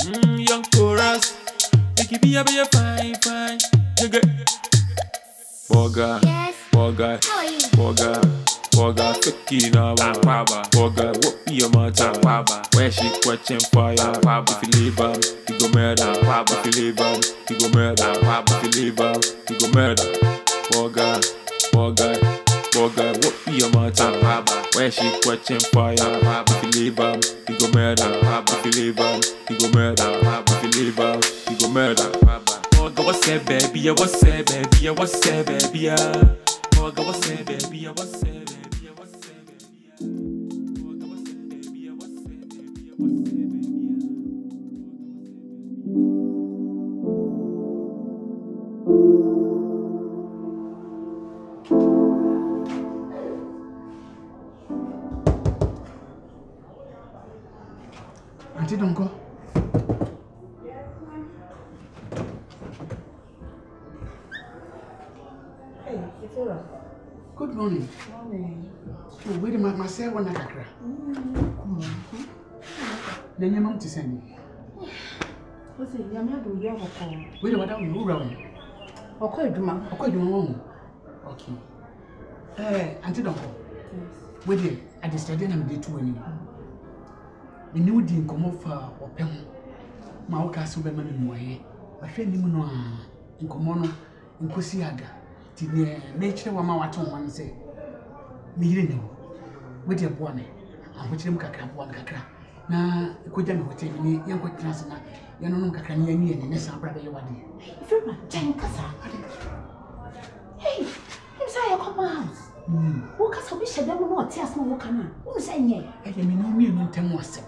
Young chorus. Make it be a fine, fine. Borga, Yes. Borga, How are you? Borga, cookie now, Akwaaba. Borga, what be your matter? Akwaaba, where she catching fire? Akwaaba, if you leave him, you go murder. Akwaaba, if you leave him, you go murder. Akwaaba, if you leave him, you go murder. Borga, what be your matter? Akwaaba, where she catching fire? Akwaaba, if you leave him, you go murder. Akwaaba, if you leave him, you go murder. Akwaaba, if you leave him, you go murder. Borga, what's that, baby? What's that, baby? What's that, baby? Borga, what's that, baby? What's that, baby? Auntie, don't go. Hey, it's all right. Good morning. Morning. Oh, wait a minute, myself one akra. Then your mom to send me. What's it? You're not doing your home. Wait a minute, you run. Okay, Duma. Okay, you won't. Okay. Auntie, don't go. Yes. Wait here, I decided I'm the two anymore. Me knew the income of or pen. My castle be man in way. I feel him no in Comono in Cosiaga. The nature of my water one say. Me didn't know. With your bonnet, and which them cacra one cacra. Na could you take me young quick transna? You know, Cacani and the next brother you want. If you're not Nkansah. Hey, him say you come out. What can we say? Them no tears no work na. Who say nye? I mean, no me no tell us.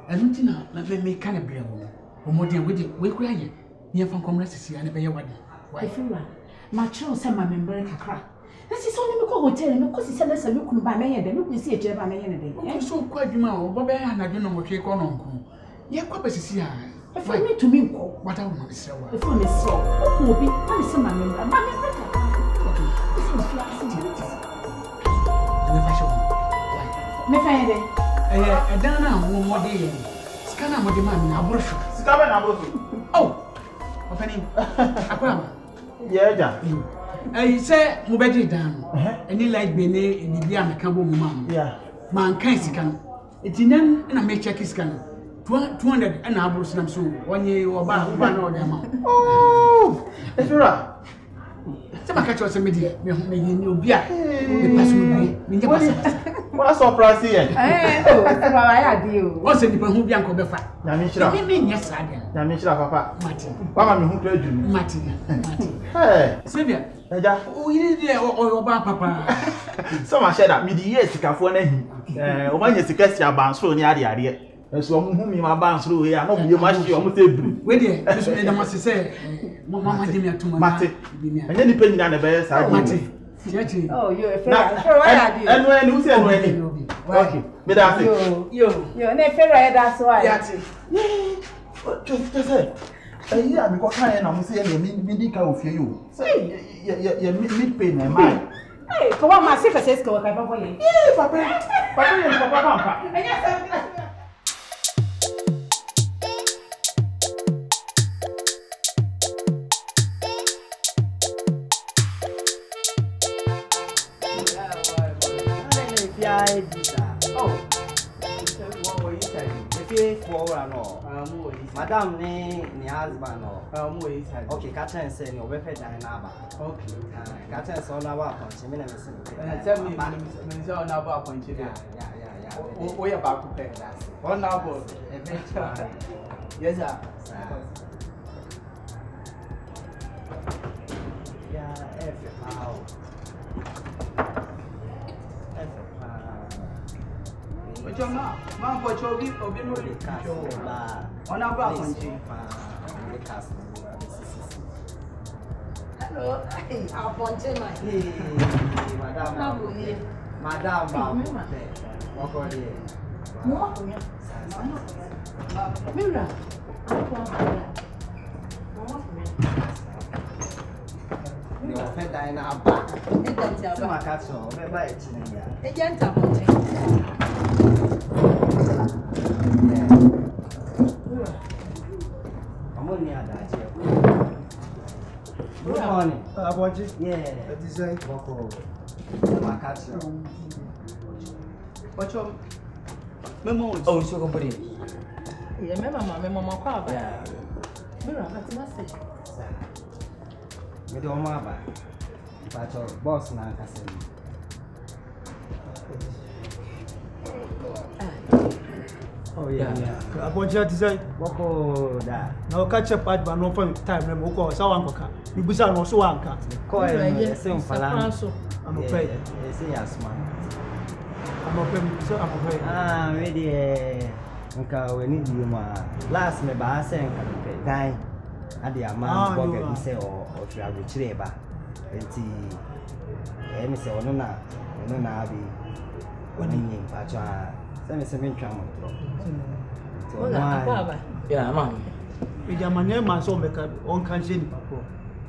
I don't know. Let me kind of be a woman. Or more than we cry. Near from Congress, and a bear wedding. Why, if you are, my child send my member a crack. This is only because hotel, because he said, let's look by me and then look and see a chair by me and then. So quite you know, Bobby and I don't know what you call on. Yeah, what is here? If I need to me, what I want to say, if I miss so, what will be? I miss my member. My member. This is flat. Me find it. I don't know one more day. Scanner, what the man, I brush. Scabbard, I brush. Oh, opening. Akwaaba. Yeah. I say, Mubedi down. Any light bene in the Biam Cambo Mum. Yeah. Mankind scan. It's in and I may check his scan. 200 and I brush them so 1 year or about 1 or them. Oh, it's right. Some catch us a media, you be a person. What a surprise here. Oh, I had you. What's the people who be Uncle Befa? Namishra. Yes, I am. Namishra, Papa. Martin. Mamma, who played you? Martin. Hey, Sylvia. oh, you did or Papa. So much that me the years to come for him. When you suggest your bounce through the idea. As one whom you are bounce through here, I know you must be almost every. Wait, this way, I must say, Mamma, give me to Martin. And then depending on the best, I Martin. Oh, you're a fair. And when you say when okay, but that's it. You're a fair, that's why. Just say, yeah, because I am saying, medical of you. Say, you mid pain and mine. Hey, come on, my sister says, go, Papa. Yeah, Papa. Oh, what were you saying? If you Madam, ni husband or okay, catch and say no better than Naba. Okay, catch and so now punch him in a missing. Tell me, Minister, now about point. Yeah. We are about to pay that. One now, yes, sir. Yeah, But you're not. Mom, but you'll be really on our balcony. Hello, I'll punch him. Madam, Mira. No, fed in our back. It's my castle, by it. A gentleman. morning. Yeah. That is right. Boko. My catch. What's your memo? Oh, so company. Yeah, mama Akwaaba. Yeah. Mira, what's message? Me do ma ba. But boss na Nkansah. Oh yeah. Abonja design. Boko da. Now catch up at no time. Remember, go so anka. You busa no so anka. Call him. Say fala. I'm afraid. Say yes man. I'm afraid. So I'm afraid. Ah, ready. Nka we need you ma. Last me ba say nka dan. Ade ama Borga bi say o fi agbochire ba. Enti me say ono na abi. Oni yin pa cha. Say me twa mo. Akwaaba. Yeah, man. We the man man so make on Nkansah ni papa.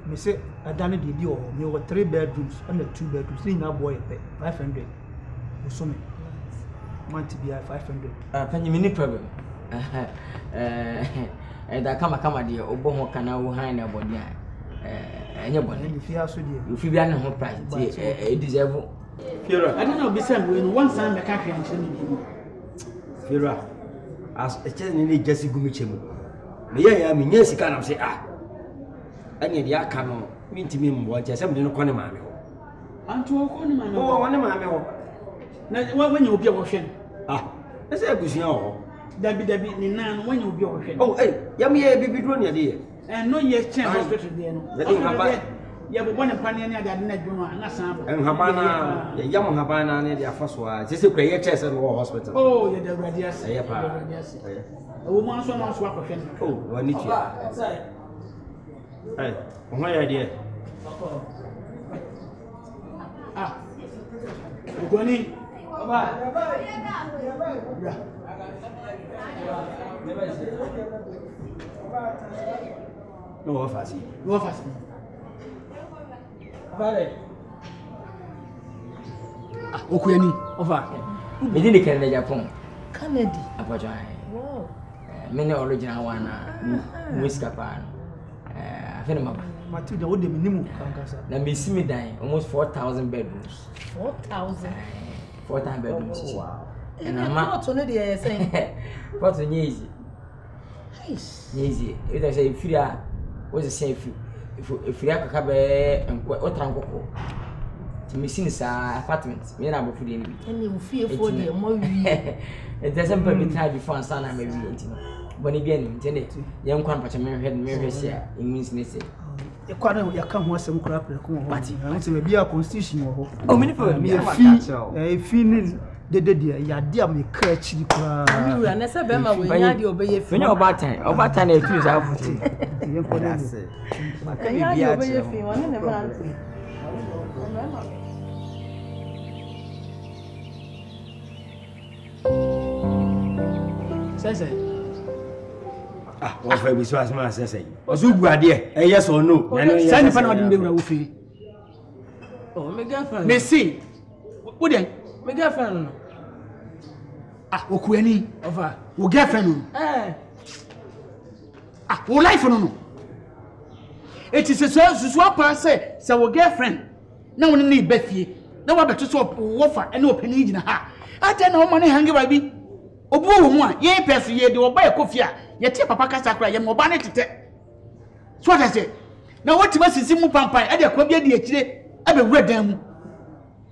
Me say adane de bi o me over 3 bedrooms and 2 bedrooms. Ni na boy pay 500. So me want to be 500. Penny mini problem. That kama dear, Obo Kana will hang a body. Anybody, If you are so dear. if you be an whole price, it deserve. I don't know, beside when one time the country and sending Fira, as a chance in Jesse Gumichemu. May I mean, yes, you can say, and yet, ya cannot mean to me what just something no corner mammy. and to a corner man. Oh, one mammy. Now, when you be washing, Let's say, Gusian. Debbie, Nan, when you be washing. Oh, hey, Yammy, baby, drone your dear. And no, yes, chance hospital there. Yeah, but one upon any other than that, and that's And Habana, the young Habana, and their first one. This is a great chest and war hospital. Oh, you're the radius. A woman so much work of him. Oh, one need you. Hey, my idea. We're going No, offers. Go fast. Vale. Okuyani, over. We didn't get the Japan. Canada. Apologize. Wow. Many original one, whisker pan. I think Matilda, what the minimum Nkansah. now, Miss me dying almost 4,000 bedrooms. 4,000. 4,000 bedrooms. Oh, wow. And I'm not on the saying. What's easy? Nice. Easy. It is a free. What's the same if you have and what tranquil to me since apartments, me and I'm free. And you feel for the more. It doesn't be tried before and son. I may be when he be intended. Young company had married here in means Nissy. You can't want some crap. But it's a be a constitution. Oh, many for me. A feeling the dear me catch the crowd. You and Nessa Bema will not obey When you're about time, if you have Can you obey your fee? One in a month. Says it. What for this was my say? Was you good idea? Yes or no? Send the panel in the roof. Oh, my girlfriend. May see. Wouldn't My girlfriend. Okuyani, over. We'll get friend. We'll life no. It is a swap say, so we'll get friend. No one need Bethy. No one better swap wafer and no penny in her. I tell no money hanging by me. Obu one, ye person ye do buy a coffee. Ye take Papa Casacra, ye mobile to take. So what I say. Now what you must see Mupampa, I dare copy the HA, I be read them.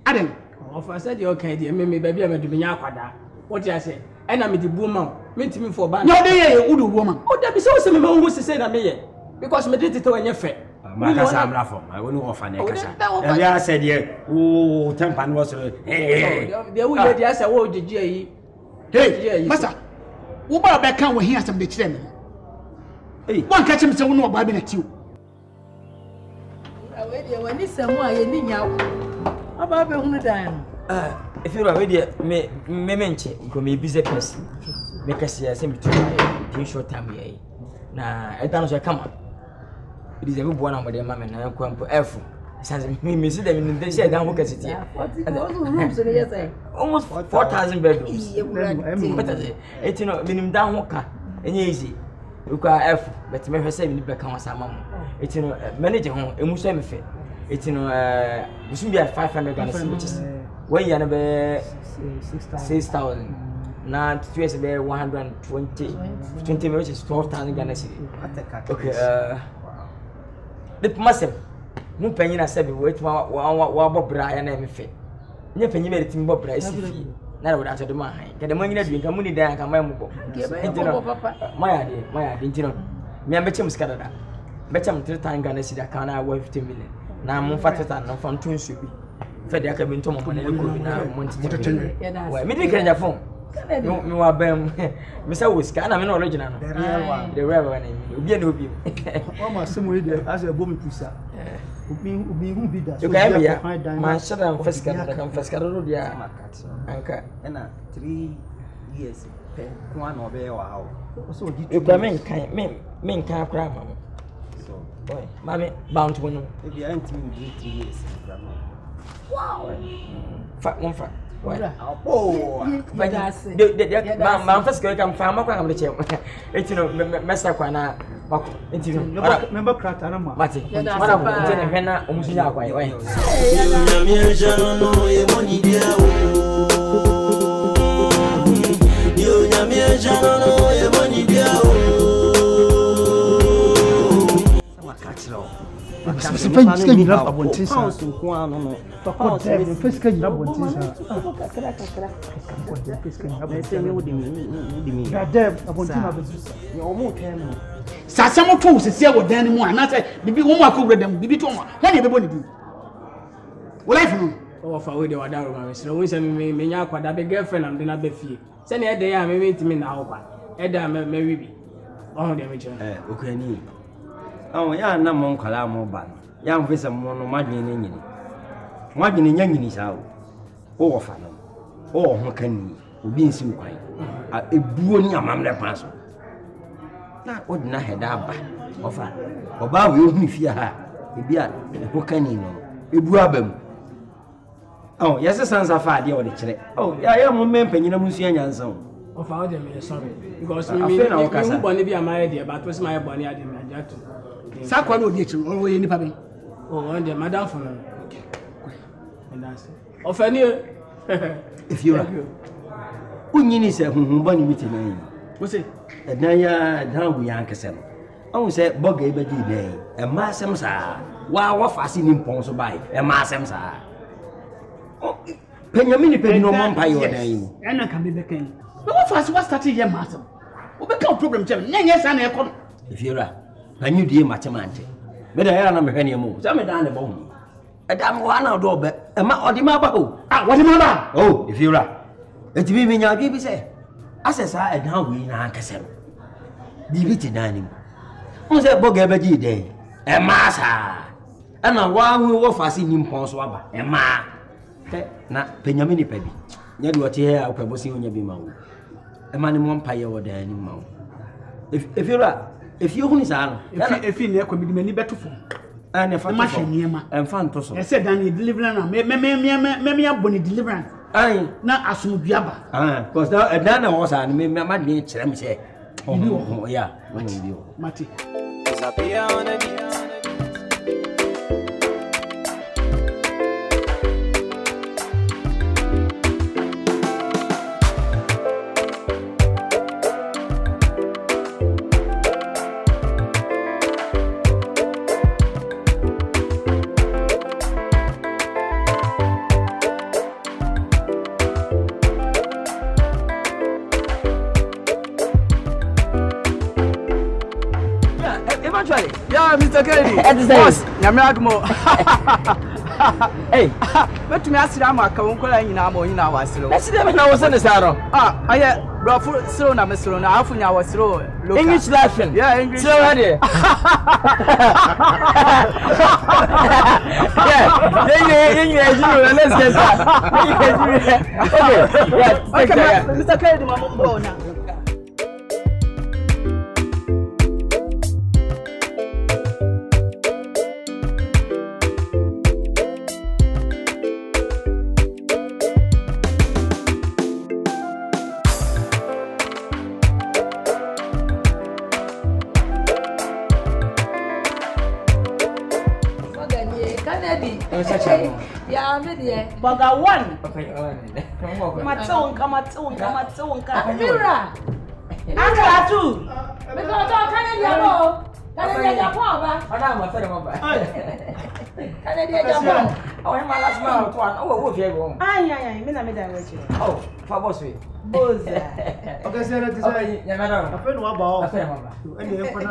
Adam. Of I said, okay, dear, maybe baby, I'm to be Akwaaba. What I say? And I'm the woman, meant me for ban. No, they are a woman. Oh, that be so some who say that me, because me did it to any fair. I'm laughing. I won't offer Nkansah. And I said, yeah, oh, Tempan was the way they asked, oh, the J. Hey, Master, who about back can we hear some bitch them? One catch him so no babbing at you. When it's someone you need now. About the 100. If you're already me mention, go me busy person. Make us see a same between short time here. Now, I don't know, come on. It is every one of them, mamma, and I'm going to F. Since me see them in the shed down work at city. Almost 4,000 bedrooms. But it's minimum down worker and easy. Uka F, but me say me back on some mama. It's no manager home, a Muslim fe. It's no we should be at 500 Ghana cedis, which is when you have 6,000. Now to us about 120 which is 12,000 Ghana cedis. Okay, the massive. No penny na sabi wait wa bobra ya na me fe. Nye penny me tim bobra isi fi. Na would answer the man. Can the money na drink money there can my mbo. My idea, me am betcham skadada. Betcham 3 times Ghana cedi can I worth 50 million. Na mo fatata no from tun so bi. Fe de aka bi ntomo mo na ko na monti. Why me dey kanya phone. Me wa bam. Me say whisker na me no original no. The real one. Obi na obi. O ma semo yi dey as a bomb pusa. Ubi who be that? You can be man shut down first card dia anka na 3 years pe kwa no be wa hawo so you can men kan akra mama so boy mami bound to no e be antimi 3 years Wow. Fa What? Oh, man first go come farm kwa am the chem. Etino mesa kwa na bako. Etino. Member crack anama. Mate. Mara ko tene hena omusunya kwa why. Sasamo to se wo dan mu ana say bibi wo mu akobre dem bibi to mo na be boni bi wo life no o fa we de wadaro ma se wo se me nya akwada be girlfriend am de na be fie se na e de ya me ntimi na wo kwa e da me wi bi o de me che okani awon ya na mo nkwala mo ba no ya mfesa mo no madwene ne nyini madwene nya nyini sa wo wo fa no o ho kani obi nsi kwan a ebuo ni amamle pa so na odina heda ba ofa oba we ohunu fie ha ebi a ho kani no ebu abam oh yesi sansa fa ade o de kire oh ya mo mempanyina musu anyansa ofa o de me sorry because me who boni bi amaye de but was my boni ade me ajato sa kwa no de kire o ye nipa be oh on de madam for no and that's ofa ni if you are unyini se hunhun boni mitina yi wo se edan ya dan wu yan kese no on se boga ibedi den e ma asem sa wa fasi ni mpon so bai e ma asem sa penyamini pe no mo mpa yo dan yi ena kan be beken no wo fasi wa start ye ma asem wo be ka problem chem nyenye sa na e ko if you are panyu die ma chemante me da ya na me hwane mu sa me dan ne bo mu e da mo na do be e ma odi ma ba o wodi ma ba oh if you are etibi mi nya bi se asesa e dan wi na kese no bibi ti dan ni mo se boga e beji den e ma sa ana wa hu wo fasi ni mpon so aba e ma na penyamini pa bi nya de wote he akwa bosi onya bi ma wo e ma ni mo mpa ye wo dan ni ma wo if you hu ni sa no if ne kwa mi mani beto fo ana fa ma hwe niema en fa nto so e se dan deliverance na me aboni deliverance ai na asumdua ba cause da dan na wo sa ni me ma de kire me se oh yeah mati Zapia on the beat. Yeah, Mr. Kennedy. Boss, Yamagmo. Hey, but me ask am aka won kola nyina ma onyina wasiro. let's them na wo send saro Aye, bro for siro na me siro na afu nya wasiro. English laughing. Yeah, English. So ready. Yeah, English, let's get that. Okay, yeah, Mr. Kennedy mama go na. Yeah, me there. Borga 1. Okay, Matonka. Mira. Akra 2. Me go to Canada mo. Canada Japan ba. Ana ma fere mo ba. Canada Japan. Oh, him last man to one. Oh, wo fie go. Ai, me na me da watch. Oh, fa boss we. Boza. Okay, say that is Okay, ya me na. afẹ́ ni wàá bá ọ. Afere mo ba. Ẹni ẹ fọ́nà.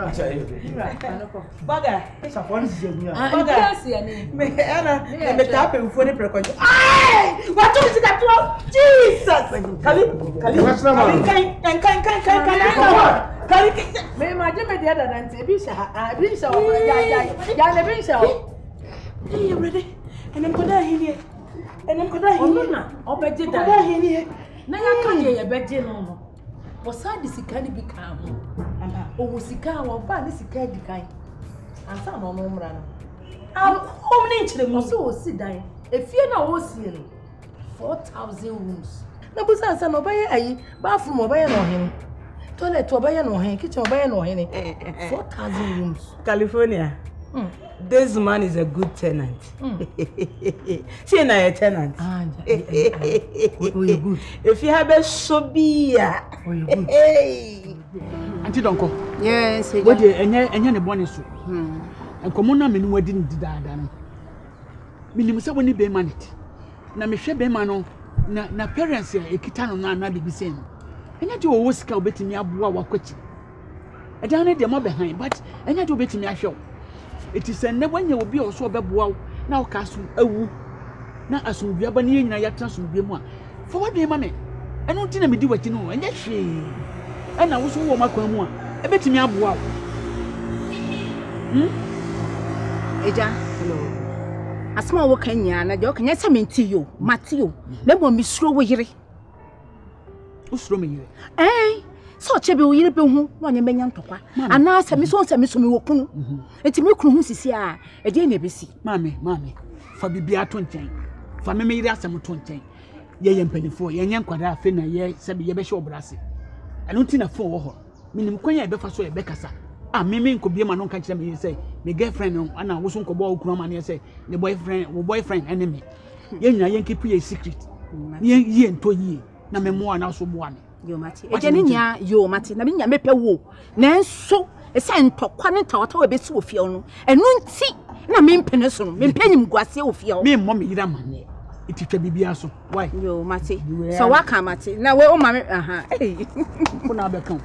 Borga. Ṣàfọ́nì ti jẹ ní à. Borga. Me me tap en fone prekonjo. Ai! What do you see that? Jesus! Kali. Kali. Me imagine me there than say bi sha ya le bi sha. Hey, ready? And I'm gonna hear. Onuna obeje da. Gonna hear. Na ya ka ye beje no. Wo sa di sika ni bi kan ho. O sika wo ba ni sika di kan. Ansa no no mra no. Home ni nchire mu. So o si dan. Efie na wo si no. 4,000 rooms. Na bu sa no baye ayi, bathroom obaye no hen. Toilet obaye no hen, kitchen obaye no hen. 4,000 rooms. California. This man is a good tenant. See na a tenant. Oh, you good. If you have a sobia. Oh, you good. Hey. Auntie Donko. Yes, What the enye ne bone so. Enkomo na menu wadi ndi daada no. Minim se woni be manit. Na mehwe be ma no na parents ekita no na bibi se no. Enye de wo sika obetimi aboa wakwachi. Edan ne de mo be han but enye de obetimi ahwe. It is a never will be also beboa now castle awu na asumdua ba ne nyina yatra sumdua mu a for what dey mame eno nti na medi wati no enye hwe e na wo so wo makwan mu a e betimi aboa Eja hello asma wo kan nya na je o kan nya sementi yo matio na mo misuro wo yire usuro me yire so chebe wo yire be hu na onye menya ntokwa ana asemi so me wo kunu enti me kunu hu sisi a e de na besi mame fa bibia to nchen fa me yire asem to nchen ye mpanifo ye nya nkwada afe na ye sebe ye be hye obrase eno nti na fo wo ho minim kwanya ye be fa so ye be kasa me nko bia ma no nka kire me say me girlfriend no ana wo so nko bo okunu ma ne say ne boyfriend enemy ye nyina ye keep ye secret ye nto yi na me mo ana so bo ame yo mati ejeni nya yo mati na me nya mepe wo nanso esa ntokwa ne tawata we besi ofie no enu nti na me mpene so no me mpanyim guase ofie me mo me yira mane ititwa bibia so why yo mati so waka mati na we o ma me aha kuna be kan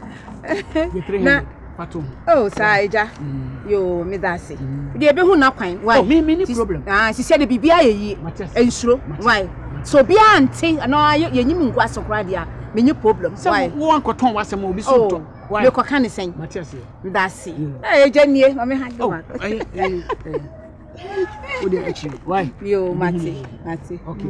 na pato oh sa eja yo me dase de be hu na kwan why me ni problem sisi de bibia yeyi ensuro why so bia anti na yenyim nguase kora dia menye problem why wo ankoton wasem obi so to why me koka ne sen Matias dase eja nie ma me ha do ma wo de achi why yo mati okay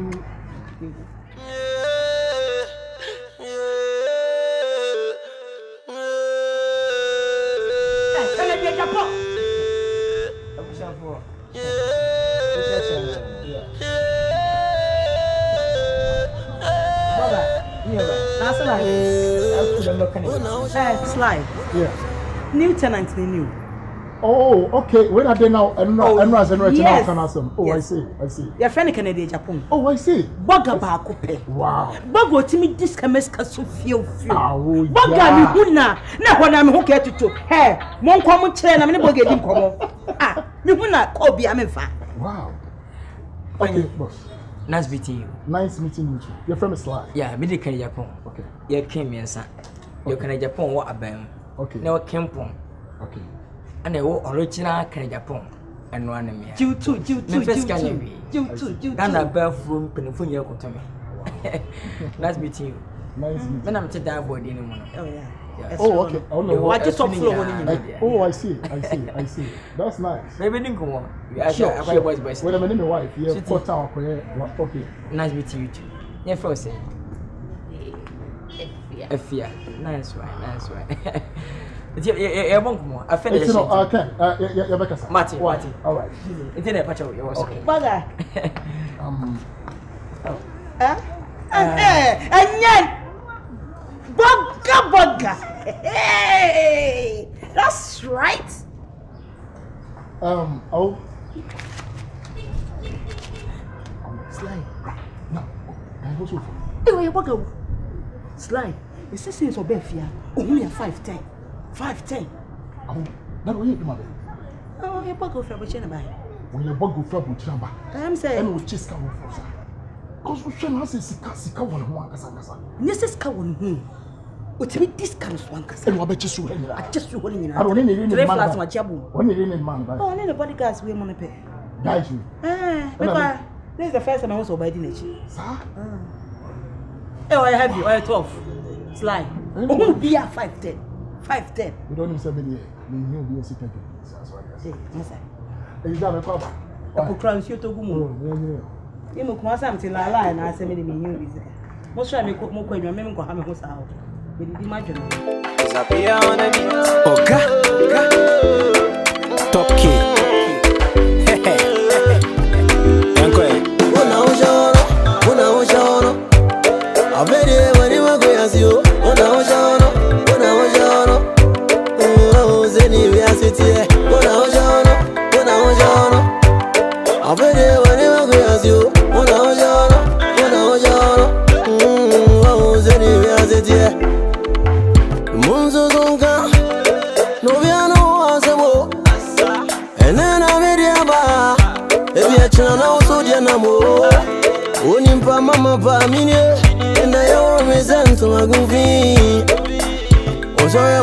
Slide. Yeah. New tenant new. Oh, okay. When are they now? Yes. Oh, yes. I see. Your friend Canada Japan. Oh, I see. Borga ba kope. Wow. Borga timi diskameska so feel. Oh, Borga mi huna na hona me ho ke tutu. Hey, mon kwa mo kire na me borga di nkomo. Me huna ko bia me fa. Wow. Okay, boss. Nice meeting you. Nice meeting you too. Your friend is Sly. Yeah, me de kan Japan. Okay. You came here, sir. You can Japan what abam. Okay. Now campon. Okay. And the original can Japan and one me. You too. Gana bathroom penifun ya ko to me. Nice meeting you. Nice meeting. When I'm to that body anymore. Oh yeah. Oh, okay. Oh no. What just top floor Oh, I see. That's nice. Maybe didn't go on. Sure. Wait a minute, my wife. Yeah, okay. Nice meeting you too. Yeah, first say. Efia. Nice one. Yeah, won't come on. I finished. Okay. Yeah, Becca. Mati. All right. It's in a patch of yours. Okay. Borga. Borga. Hey, that's right. Oh. Eh, you Borga. Sly. The sisters of Befia. Only 5'10". 5'10". Oh, that way you my baby. Oh, you Borga for Bachelor. When you Borga for Bachelor. I'm saying. And we just come for because we shall not say Sika one Kasa. Mrs. Cowan. What me this kind of one Kasa? And what bet you? I just you holding in. I don't need any man. My jabu. When you need man. Oh, need the bodyguards we want to pay. Guys, you. Because this is the first time I was obeying it. Sir? Oh, I have you. I 12. Sly. Oh, be a 5'10". 5'10". You don't need somebody here. You be a secret. That's what I say. Yes, sir. Is that a cover? I crown you to go more. You must come something like that, and I say, maybe you visit. Most try me cook more when you remember how much out. Imagine. Disappear on the beat. Oga. Top key. Mama pa mine, and I always answer my goofy. Oh, sorry,